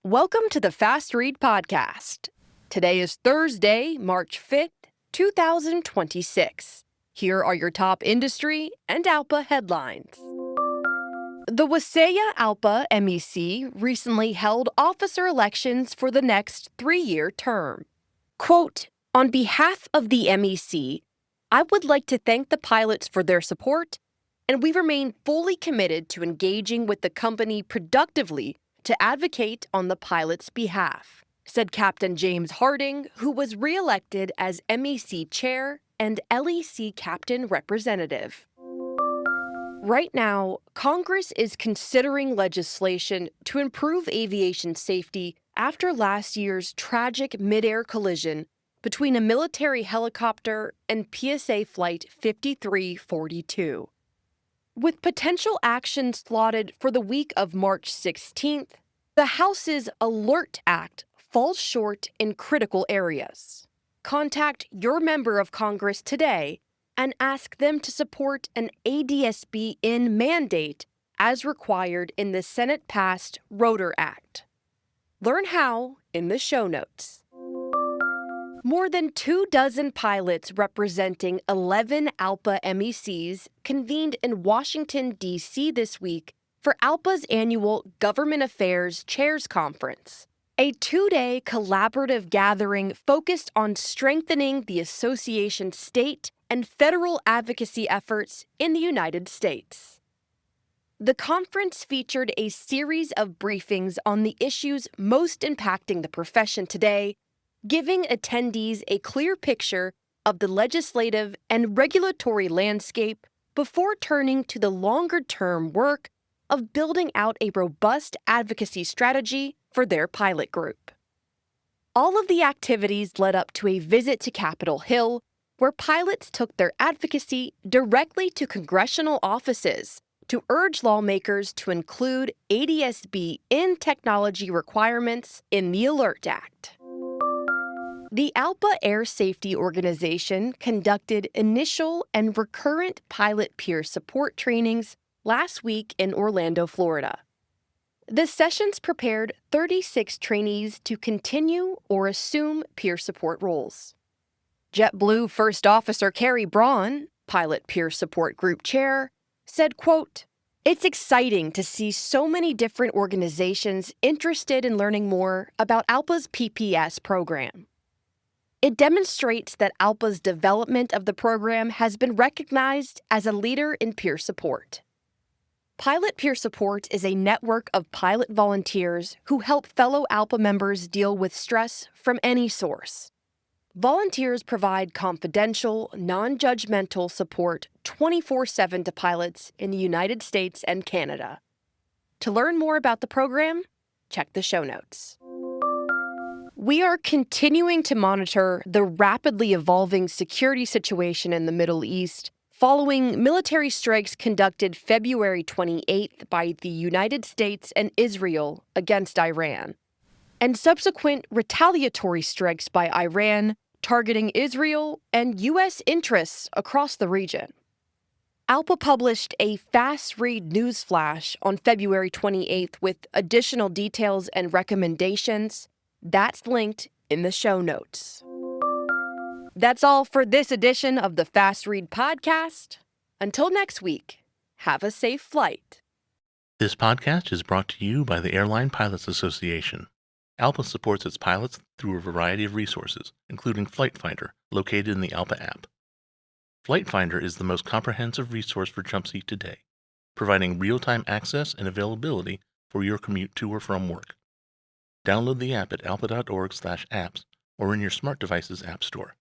Welcome to the FastRead podcast. Today is Thursday, March 5th, 2026. Here are your top industry and ALPA headlines. The Wasaya ALPA MEC recently held officer elections for the next 3-year term. Quote, "On behalf of the MEC, I would like to thank the pilots for their support, and we remain fully committed to engaging with the company productively to advocate on the pilots' behalf," said Captain James Harding, who was re-elected as MEC Chair and LEC Captain Representative. Right now, Congress is considering legislation to improve aviation safety after last year's tragic mid-air collision between a military helicopter and PSA Flight 5342. With potential action slotted for the week of March 16th, the House's ALERT Act falls short in critical areas. Contact your member of Congress today and ask them to support an ADS-B mandate as required in the Senate-passed Rotor Act. Learn how in the show notes. More than 24 pilots representing 11 ALPA MECs convened in Washington, D.C. this week for ALPA's annual Government Affairs Chairs Conference, a 2-day collaborative gathering focused on strengthening the association's state and federal advocacy efforts in the United States. The conference featured a series of briefings on the issues most impacting the profession today, giving attendees a clear picture of the legislative and regulatory landscape before turning to the longer-term work of building out a robust advocacy strategy for their pilot group. All of the activities led up to a visit to Capitol Hill, where pilots took their advocacy directly to congressional offices to urge lawmakers to include ADS-B technology requirements in the ALERT Act. The ALPA Air Safety Organization conducted initial and recurrent pilot peer support trainings last week in Orlando, Florida. The sessions prepared 36 trainees to continue or assume peer support roles. JetBlue First Officer Carrie Braun, Pilot Peer Support Group Chair, said, quote, "It's exciting to see so many different organizations interested in learning more about ALPA's PPS program. It demonstrates that ALPA's development of the program has been recognized as a leader in peer support. Pilot Peer Support is a network of pilot volunteers who help fellow ALPA members deal with stress from any source. Volunteers provide confidential, non-judgmental support 24/7 to pilots in the United States and Canada. To learn more about the program, check the show notes." We are continuing to monitor the rapidly evolving security situation in the Middle East following military strikes conducted February 28th by the United States and Israel against Iran, and subsequent retaliatory strikes by Iran targeting Israel and U.S. interests across the region. ALPA published a FastRead news flash on February 28th with additional details and recommendations. That's linked in the show notes. That's all for this edition of the FastRead podcast. Until next week, have a safe flight. This podcast is brought to you by the Airline Pilots Association. ALPA supports its pilots through a variety of resources, including Flight Finder, located in the ALPA app. Flight Finder is the most comprehensive resource for JumpSeat today, providing real-time access and availability for your commute to or from work. Download the app at alpa.org/apps or in your smart device's app store.